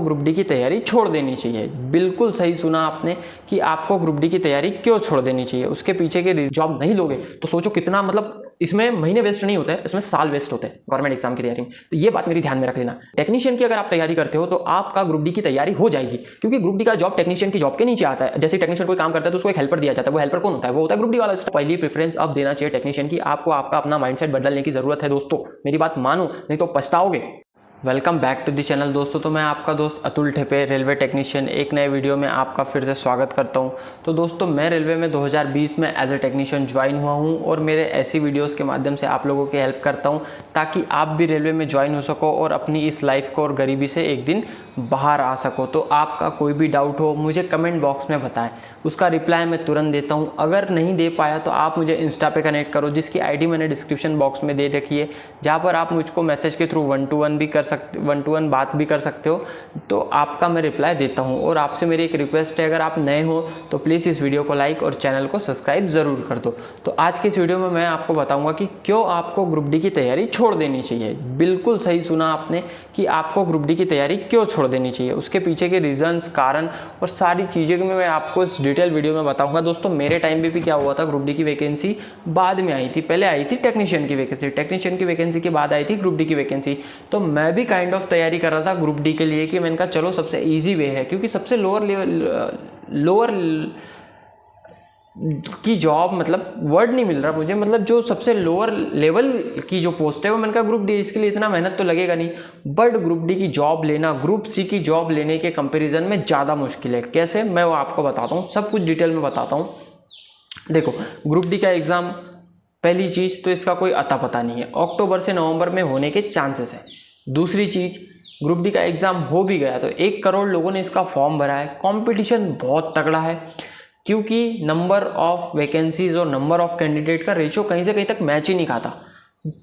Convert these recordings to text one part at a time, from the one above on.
Group D की तैयारी छोड़ देनी चाहिए। बिल्कुल सही सुना आपने कि आपको ग्रुप डी की तैयारी क्यों छोड़ देनी चाहिए। उसके पीछे के जॉब नहीं लोगे तो सोचो कितना, मतलब इसमें महीने वेस्ट नहीं होते हैं, इसमें साल वेस्ट होते हैं गवर्नमेंट एग्जाम की तैयारी में। तो ये बात मेरी ध्यान में रख लेना। टेक्नीशियन की अगर आप तैयारी करते हो तो आपका ग्रुप डी की तैयारी हो जाएगी, क्योंकि ग्रुप डी का जॉब टेक्नीशियन की जॉब के नीचे आता है। जैसे टेक्नीशियन कोई काम करता है तो उसको एक हेल्पर दिया जाता है। वो हेल्पर कौन होता है? वो होता है ग्रुप डी वाला। पहली प्रेफरेंस अब देना चाहिए टेक्नीशियन की। आपको आपका अपना माइंडसेट बदलने की जरूरत है दोस्तों, मेरी बात मानो, नहीं तो पछताओगे। Welcome back to the channel दोस्तों। तो मैं आपका दोस्त अतुल ठेपे, रेलवे टेक्नीशियन, एक नए वीडियो में आपका फिर से स्वागत करता हूं। तो दोस्तों मैं रेलवे में 2020 में एज ए टेक्नीशियन ज्वाइन हुआ हूं और मेरे ऐसी वीडियोस के माध्यम से आप लोगों की हेल्प करता हूं ताकि आप भी रेलवे में ज्वाइन हो सको और अपनी इस लाइफ को और गरीबी से एक दिन बाहर आ सको। तो आपका कोई भी डाउट हो मुझे कमेंट बॉक्स में बताएं, उसका रिप्लाई मैं तुरंत देता हूं। अगर नहीं दे पाया तो आप मुझे इंस्टा पे कनेक्ट करो, जिसकी आईडी मैंने डिस्क्रिप्शन बॉक्स में दे रखी है, जहां पर आप मुझको मैसेज के थ्रू 1-to-1 भी कर सकते, 1-to-1 बात भी कर सकते हो। तो आपका मैं रिप्लाई देता हूं। और आपसे मेरी एक रिक्वेस्ट है, अगर आप नए हो तो प्लीज़ इस वीडियो को लाइक और चैनल को सब्सक्राइब ज़रूर कर दो। तो आज के इस वीडियो में मैं आपको बताऊंगा कि क्यों आपको ग्रुप डी की तैयारी छोड़ देनी चाहिए। बिल्कुल सही सुना आपने कि आपको ग्रुप डी की तैयारी क्यों छोड़ देनी चाहिए। उसके पीछे के रीजंस, कारण और सारी चीज़ें मैं आपको इस डिटेल वीडियो में बताऊंगा। दोस्तों मेरे टाइम पे भी क्या हुआ था, ग्रुप डी की वैकेंसी बाद में आई थी। पहले आई थी टेक्नीशियन की वैकेंसी, टेक्नीशियन की वैकेंसी के बाद आई थी ग्रुप डी की वैकेंसी। तो मैं भी काइंड ऑफ तैयारी कर रहा था ग्रुप डी के लिए कि मैंने कहा चलो सबसे ईजी वे है, क्योंकि सबसे लोअर की जॉब, मतलब वर्ड नहीं मिल रहा मुझे, मतलब जो सबसे लोअर लेवल की जो पोस्ट है वो मैंने कहा ग्रुप डी, इसके लिए इतना मेहनत तो लगेगा नहीं। बट ग्रुप डी की जॉब लेना ग्रुप सी की जॉब लेने के कंपैरिजन में ज़्यादा मुश्किल है। कैसे, मैं वो आपको बताता हूँ, सब कुछ डिटेल में बताता हूँ। देखो ग्रुप डी का एग्ज़ाम, पहली चीज़ तो इसका कोई अता पता नहीं है, अक्टूबर से नवंबर में होने के चांसेस है। दूसरी चीज़, ग्रुप डी का एग्ज़ाम हो भी गया तो 1 करोड़ लोगों ने इसका फॉर्म भरा है, कंपटीशन बहुत तगड़ा है, क्योंकि नंबर ऑफ वैकेंसीज और नंबर ऑफ कैंडिडेट का रेशियो कहीं से कहीं तक मैच ही नहीं खाता।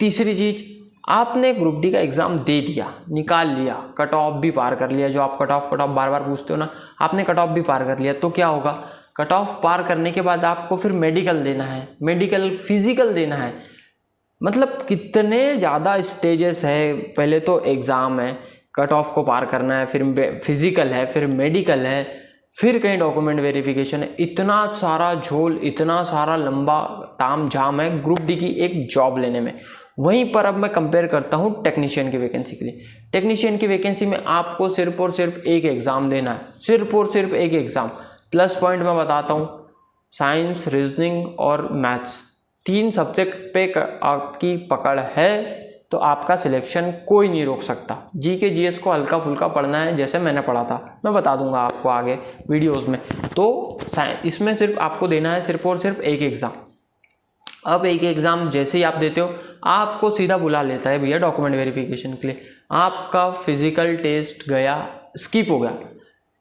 तीसरी चीज़, आपने ग्रुप डी का एग्ज़ाम दे दिया, निकाल लिया, कट ऑफ भी पार कर लिया, जो आप कट ऑफ बार बार पूछते हो ना, आपने कट ऑफ भी पार कर लिया, तो क्या होगा, कट ऑफ पार करने के बाद आपको फिर मेडिकल देना है, मेडिकल फिजिकल देना है। मतलब कितने ज़्यादा स्टेजेस है। पहले तो एग्ज़ाम है, कट ऑफ को पार करना है, फिर फिजिकल है, फिर मेडिकल है, फिर कहीं डॉक्यूमेंट वेरिफिकेशन है। इतना सारा झोल, इतना सारा लंबा ताम झाम है ग्रुप डी की एक जॉब लेने में। वहीं पर अब मैं कंपेयर करता हूँ टेक्नीशियन की वैकेंसी के लिए। टेक्नीशियन की वैकेंसी में आपको सिर्फ और सिर्फ एक एग्ज़ाम देना है, सिर्फ और सिर्फ एक एग्ज़ाम। प्लस पॉइंट मैं बताता हूँ, साइंस, रीजनिंग और मैथ्स, 3 सब्जेक्ट पे आपकी पकड़ है तो आपका सिलेक्शन कोई नहीं रोक सकता। जी के जीएस को हल्का फुल्का पढ़ना है, जैसे मैंने पढ़ा था, मैं बता दूंगा आपको आगे वीडियोस में। तो इसमें सिर्फ आपको देना है सिर्फ और सिर्फ एक एग्ज़ाम। अब एक एग्ज़ाम जैसे ही आप देते हो, आपको सीधा बुला लेता है भैया डॉक्यूमेंट वेरिफिकेशन के लिए। आपका फिजिकल टेस्ट गया, स्किप हो गया।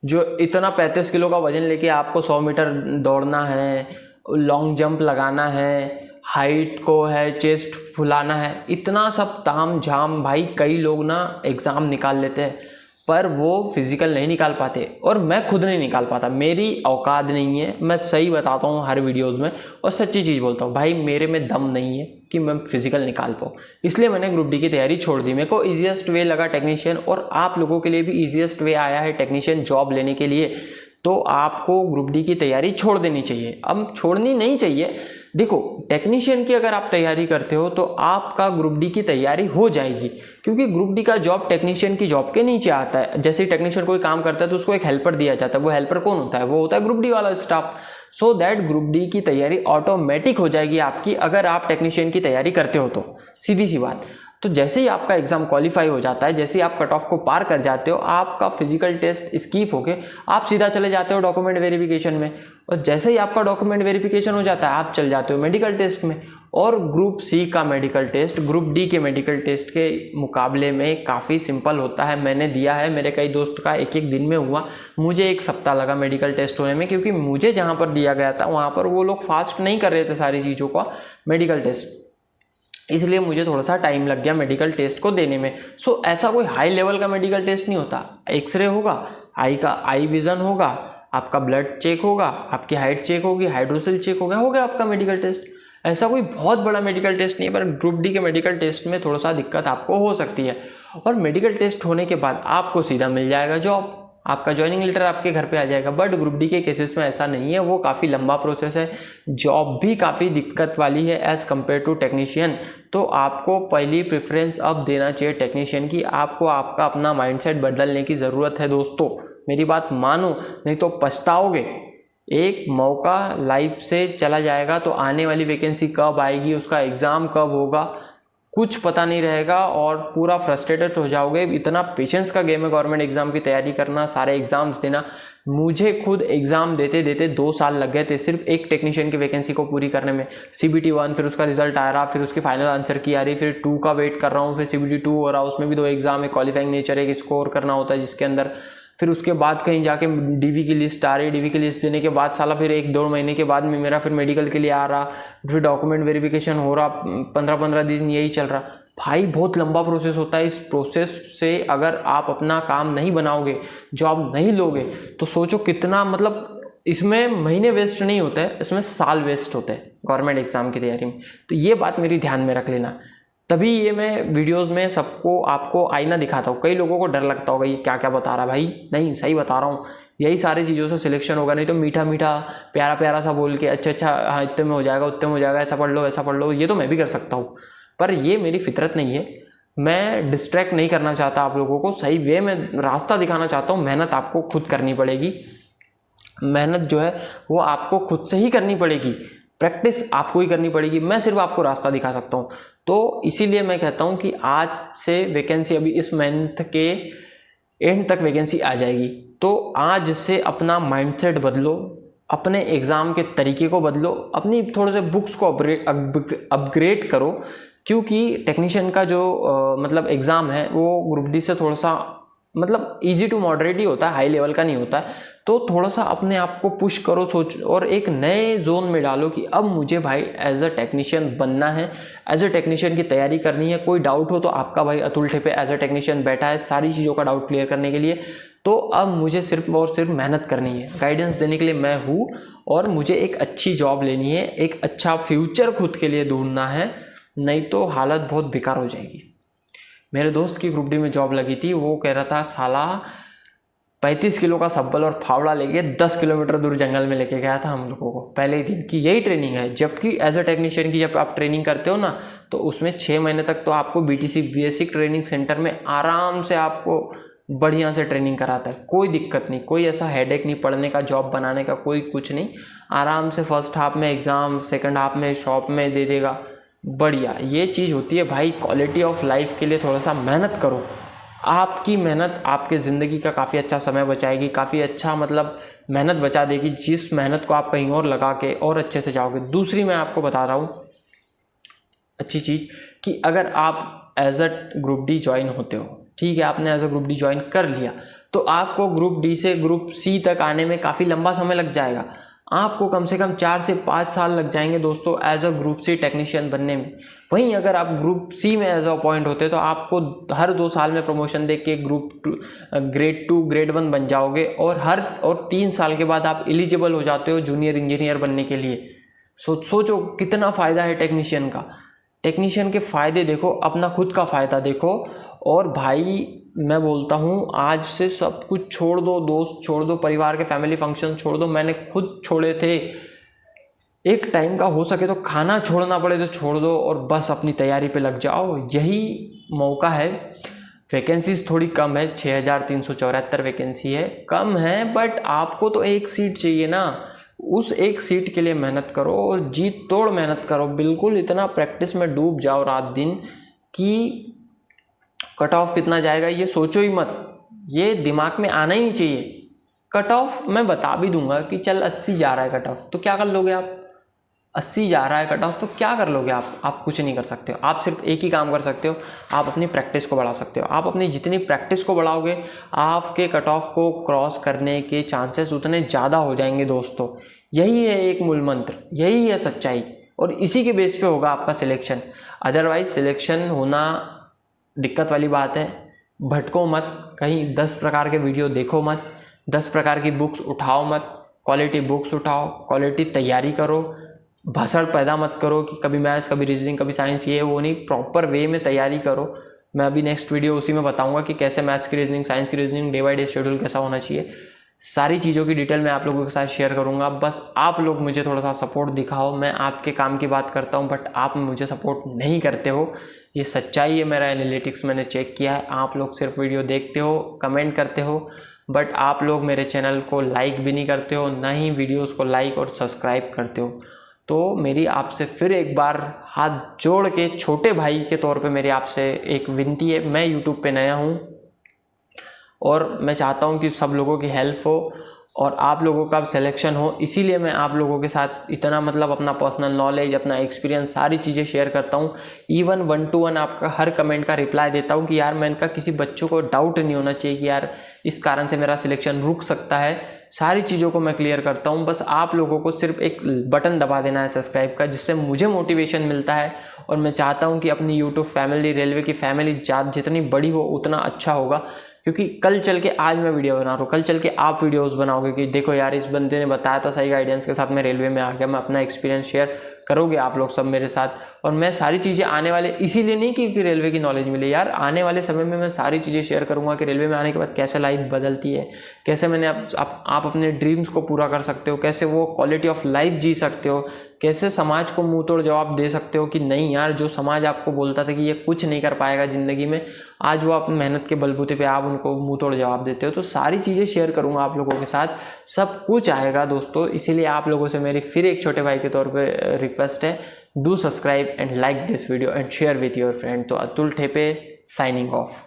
जो इतना 35 किलो का वजन लेके आपको 100 मीटर दौड़ना है, लॉन्ग जंप लगाना है, हाइट को है, चेस्ट फुलाना है, इतना सब ताम झाम, भाई कई लोग ना एग्ज़ाम निकाल लेते हैं पर वो फिजिकल नहीं निकाल पाते, और मैं खुद नहीं निकाल पाता, मेरी औकात नहीं है। मैं सही बताता हूँ हर वीडियोस में और सच्ची चीज़ बोलता हूँ, भाई मेरे में दम नहीं है कि मैं फिजिकल निकाल पाऊँ, इसलिए मैंने ग्रुप डी की तैयारी छोड़ दी। मेरे को ईजीएस्ट वे लगा टेक्नीशियन, और आप लोगों के लिए भी ईजीएस्ट वे आया है टेक्नीशियन जॉब लेने के लिए। तो आपको ग्रुप डी की तैयारी छोड़ देनी चाहिए। अब छोड़नी नहीं चाहिए, देखो टेक्नीशियन की अगर आप तैयारी करते हो तो आपका ग्रुप डी की तैयारी हो जाएगी, क्योंकि ग्रुप डी का जॉब टेक्नीशियन की जॉब के नीचे आता है। जैसे टेक्नीशियन कोई काम करता है तो उसको एक हेल्पर दिया जाता है। वो हेल्पर कौन होता है? वो होता है ग्रुप डी वाला staff. So that group D की तैयारी ऑटोमेटिक हो जाएगी आपकी, अगर आप टेक्नीशियन की तैयारी करते हो तो। सीधी सी बात। तो जैसे ही आपका एग्जाम क्वालिफाई हो जाता है, जैसे ही आप कट ऑफ को पार कर जाते हो, आपका फिजिकल टेस्ट स्किप होके आप सीधा चले जाते हो डॉक्यूमेंट वेरिफिकेशन में, और जैसे ही आपका डॉक्यूमेंट वेरिफिकेशन हो जाता है आप चल जाते हो मेडिकल टेस्ट में। और ग्रुप सी का मेडिकल टेस्ट ग्रुप डी के मेडिकल टेस्ट के मुकाबले में काफ़ी सिंपल होता है। मैंने दिया है, मेरे कई दोस्त का एक दिन में हुआ, मुझे 1 सप्ताह लगा मेडिकल टेस्ट होने में, क्योंकि मुझे जहाँ पर दिया गया था वहाँ पर वो लोग फास्ट नहीं कर रहे थे सारी चीज़ों का मेडिकल टेस्ट, इसलिए मुझे थोड़ा सा टाइम लग गया मेडिकल टेस्ट को देने में। सो ऐसा कोई हाई लेवल का मेडिकल टेस्ट नहीं होता। एक्सरे होगा, आई विज़न होगा, आपका ब्लड चेक होगा, आपकी हाइट चेक होगी, हाइड्रोसिल चेक हो गया आपका मेडिकल टेस्ट। ऐसा कोई बहुत बड़ा मेडिकल टेस्ट नहीं है, पर ग्रुप डी के मेडिकल टेस्ट में थोड़ा सा दिक्कत आपको हो सकती है। और मेडिकल टेस्ट होने के बाद आपको सीधा मिल जाएगा जॉब, आपका ज्वाइनिंग लेटर आपके घर पे आ जाएगा। बट ग्रुप डी के केसेस में ऐसा नहीं है, वो काफ़ी लंबा प्रोसेस है, जॉब भी काफ़ी दिक्कत वाली है एज़ कम्पेयर टू टेक्नीशियन। तो आपको पहली प्रेफरेंस अब देना चाहिए टेक्नीशियन की। आपको आपका अपना माइंडसेट बदलने की ज़रूरत है दोस्तों, मेरी बात मानो, नहीं तो पछताओगे। एक मौका लाइफ से चला जाएगा तो आने वाली वैकेंसी कब आएगी, उसका एग्ज़ाम कब होगा, कुछ पता नहीं रहेगा और पूरा फ्रस्ट्रेटेड हो जाओगे। इतना पेशेंस का गेम है गवर्नमेंट एग्जाम की तैयारी करना, सारे एग्जाम्स देना। मुझे खुद एग्जाम देते देते 2 साल लग गए थे सिर्फ एक टेक्नीशियन की वैकेंसी को पूरी करने में। CBT 1, फिर उसका रिजल्ट आ रहा, फिर उसकी फाइनल आंसर की आ रही, फिर 2 का वेट कर रहा हूँ, फिर CBT 2 हो रहा, उसमें भी 2 एग्जाम है, क्वालिफाइंग नेचर एक स्कोर करना होता है जिसके अंदर, फिर उसके बाद कहीं जाके DV की लिस्ट आ रही, DV की लिस्ट देने के बाद साला फिर 1-2 महीने के बाद में मेरा फिर मेडिकल के लिए आ रहा, फिर डॉक्यूमेंट वेरिफिकेशन हो रहा, 15-15 दिन यही चल रहा। भाई बहुत लंबा प्रोसेस होता है। इस प्रोसेस से अगर आप अपना काम नहीं बनाओगे, जॉब नहीं लोगे, तो सोचो कितना, मतलब इसमें महीने वेस्ट नहीं होते हैं, इसमें साल वेस्ट होते हैं गवर्नमेंट एग्जाम की तैयारी में। तो ये बात मेरी ध्यान में रख लेना। तभी ये मैं वीडियोस में सबको आपको आईना दिखाता हूँ। कई लोगों को डर लगता होगा ये क्या क्या बता रहा है भाई, नहीं सही बता रहा हूँ, यही सारी चीज़ों से सिलेक्शन होगा। नहीं तो मीठा मीठा प्यारा प्यारा सा बोल के अच्छा हाँ इतने में हो जाएगा, उतने में हो जाएगा, ऐसा पढ़ लो ऐसा पढ़ लो, ये तो मैं भी कर सकता हूँ, पर ये मेरी फितरत नहीं है। मैं डिस्ट्रैक्ट नहीं करना चाहता आप लोगों को, सही वे में रास्ता दिखाना चाहता हूँ। मेहनत आपको खुद करनी पड़ेगी, मेहनत जो है वो आपको खुद से ही करनी पड़ेगी, प्रैक्टिस आपको ही करनी पड़ेगी। मैं सिर्फ आपको रास्ता दिखा सकता हूँ। तो इसीलिए मैं कहता हूँ कि आज से वैकेंसी, अभी इस मंथ के एंड तक वैकेंसी आ जाएगी, तो आज से अपना माइंडसेट बदलो, अपने एग्ज़ाम के तरीके को बदलो, अपनी थोड़े से बुक्स को अपग्रेड करो, क्योंकि टेक्नीशियन का जो मतलब एग्ज़ाम है वो ग्रुप डी से थोड़ा सा मतलब इजी टू मॉडरेट ही होता है, हाई लेवल का नहीं होता है। तो थोड़ा सा अपने आप को पुश करो, सोच, और एक नए जोन में डालो कि अब मुझे भाई एज अ टेक्नीशियन बनना है, एज अ टेक्नीशियन की तैयारी करनी है। कोई डाउट हो तो आपका भाई अतुल ठेपे एज अ टेक्नीशियन बैठा है सारी चीज़ों का डाउट क्लियर करने के लिए। तो अब मुझे सिर्फ और सिर्फ मेहनत करनी है, गाइडेंस देने के लिए मैं हूँ, और मुझे एक अच्छी जॉब लेनी है, एक अच्छा फ्यूचर खुद के लिए ढूंढना है, नहीं तो हालत बहुत बेकार हो जाएगी। मेरे दोस्त की ग्रुप डी में जॉब लगी थी, वो कह रहा था साला 35 किलो का सब्बल और फावड़ा लेके 10 किलोमीटर दूर जंगल में लेके गया था हम लोगों को पहले ही दिन की, यही ट्रेनिंग है। जबकि एज अ टेक्नीशियन की जब आप ट्रेनिंग करते हो ना, तो उसमें 6 महीने तक तो आपको BTC बेसिक ट्रेनिंग सेंटर में आराम से आपको बढ़िया से ट्रेनिंग कराता है, कोई दिक्कत नहीं, कोई ऐसा हेडेक नहीं, पढ़ने का जॉब बनाने का कोई कुछ नहीं। आराम से फर्स्ट हाफ में एग्ज़ाम, सेकंड हाफ में शॉप में दे देगा, बढ़िया ये चीज़ होती है भाई। क्वालिटी ऑफ लाइफ के लिए थोड़ा सा मेहनत करो, आपकी मेहनत आपके ज़िंदगी का काफ़ी अच्छा समय बचाएगी, काफ़ी अच्छा मतलब मेहनत बचा देगी, जिस मेहनत को आप कहीं और लगा के और अच्छे से जाओगे। दूसरी मैं आपको बता रहा हूँ अच्छी चीज़, कि अगर आप as a group D join होते हो, ठीक है, आपने as a group D join कर लिया, तो आपको ग्रुप डी से ग्रुप सी तक आने में काफ़ी लंबा समय लग जाएगा। आपको कम से कम 4 से 5 साल लग जाएंगे दोस्तों as a group C technician बनने में। वहीं अगर आप ग्रुप सी में एज अ अपॉइंट होते तो आपको हर 2 साल में प्रमोशन दे के ग्रेड 2 ग्रेड 1 बन जाओगे, और 3 साल के बाद आप एलिजिबल हो जाते हो जूनियर इंजीनियर बनने के लिए। सोचो कितना फ़ायदा है टेक्नीशियन का। टेक्नीशियन के फ़ायदे देखो, अपना खुद का फ़ायदा देखो। और भाई मैं बोलता हूँ आज से सब कुछ छोड़ दो, दोस्त छोड़ दो, परिवार के फैमिली फंक्शन छोड़ दो, मैंने खुद छोड़े थे। एक टाइम का हो सके तो खाना छोड़ना पड़े तो छोड़ दो और बस अपनी तैयारी पे लग जाओ, यही मौका है। वैकेंसीज थोड़ी कम है, 6374 वैकेंसी है, कम है, बट आपको तो एक सीट चाहिए ना, उस एक सीट के लिए मेहनत करो और जी तोड़ मेहनत करो, बिल्कुल इतना प्रैक्टिस में डूब जाओ रात दिन कि कट ऑफ कितना जाएगा ये सोचो ही मत, ये दिमाग में आना ही चाहिए। कट ऑफ मैं बता भी दूंगा कि चल 80 जा रहा है कट ऑफ, तो क्या कर लोगे आप? 80 जा रहा है कट ऑफ तो क्या कर लोगे आप कुछ नहीं कर सकते हो। आप सिर्फ एक ही काम कर सकते हो, आप अपनी प्रैक्टिस को बढ़ा सकते हो। आप अपनी जितनी प्रैक्टिस को बढ़ाओगे, आपके कट ऑफ को क्रॉस करने के चांसेस उतने ज़्यादा हो जाएंगे दोस्तों। यही है एक मूल मंत्र, यही है सच्चाई, और इसी के बेस पे होगा आपका सिलेक्शन। अदरवाइज सिलेक्शन होना दिक्कत वाली बात है। भटको मत, कहीं 10 प्रकार के वीडियो देखो मत, 10 प्रकार की बुक्स उठाओ मत, क्वालिटी बुक्स उठाओ, क्वालिटी तैयारी करो, भसड़ पैदा मत करो कि कभी मैथ्स कभी रीजनिंग कभी साइंस, ये वो नहीं, प्रॉपर वे में तैयारी करो। मैं अभी नेक्स्ट वीडियो उसी में बताऊंगा कि कैसे मैथ्स की रीजनिंग, साइंस की reasoning, day by day schedule कैसा होना चाहिए। सारी चीज़ों की डिटेल मैं आप लोगों के साथ शेयर करूंगा। बस आप लोग मुझे थोड़ा सा सपोर्ट दिखाओ। मैं आपके काम की बात करता हूं बट आप मुझे सपोर्ट नहीं करते हो, ये सच्चाई है। मेरा एनालिटिक्स मैंने चेक किया है। आप लोग सिर्फ वीडियो देखते हो, कमेंट करते हो, बट आप लोग मेरे चैनल को लाइक भी नहीं करते हो, ना ही वीडियोस को लाइक और सब्सक्राइब करते हो। तो मेरी आपसे फिर एक बार हाथ जोड़ के छोटे भाई के तौर पे मेरी आपसे एक विनती है। मैं यूट्यूब पे नया हूँ और मैं चाहता हूँ कि सब लोगों की हेल्प हो और आप लोगों का सिलेक्शन हो, इसीलिए मैं आप लोगों के साथ इतना मतलब अपना पर्सनल नॉलेज, अपना एक्सपीरियंस, सारी चीज़ें शेयर करता हूँ। इवन 1-to-1 आपका हर कमेंट का रिप्लाई देता हूँ कि यार मैं इनका किसी बच्चों को डाउट नहीं होना चाहिए कि यार इस कारण से मेरा सिलेक्शन रुक सकता है। सारी चीज़ों को मैं क्लियर करता हूँ। बस आप लोगों को सिर्फ एक बटन दबा देना है सब्सक्राइब का, जिससे मुझे मोटिवेशन मिलता है और मैं चाहता हूँ कि अपनी यूट्यूब फैमिली, रेलवे की फैमिली जितनी बड़ी हो उतना अच्छा होगा। क्योंकि कल चल के, आज मैं वीडियो बना रहा हूँ, कल चल के आप वीडियोस बनाओगे कि देखो यार इस बंदे ने बताया था, सही गाइडेंस के साथ मैं रेलवे में आ गया। मैं अपना एक्सपीरियंस शेयर करोगे आप लोग सब मेरे साथ। और मैं सारी चीज़ें आने वाले, इसीलिए नहीं कि रेलवे की नॉलेज मिले यार, आने वाले समय में मैं सारी चीज़ें शेयर करूँगा कि रेलवे में आने के बाद कैसे लाइफ बदलती है, कैसे मैंने आप अपने ड्रीम्स को पूरा कर सकते हो, कैसे वो क्वालिटी ऑफ लाइफ जी सकते हो, कैसे समाज को मुंह तोड़ जवाब दे सकते हो कि नहीं यार जो समाज आपको बोलता था कि ये कुछ नहीं कर पाएगा ज़िंदगी में, आज वो अपनी मेहनत के बलबूते पे आप उनको मुंह तोड़ जवाब देते हो। तो सारी चीज़ें शेयर करूंगा आप लोगों के साथ, सब कुछ आएगा दोस्तों। इसीलिए आप लोगों से मेरी फिर एक छोटे भाई के तौर पे रिक्वेस्ट है, do subscribe and like this video and share with your friend. तो अतुल ठेपे साइनिंग ऑफ।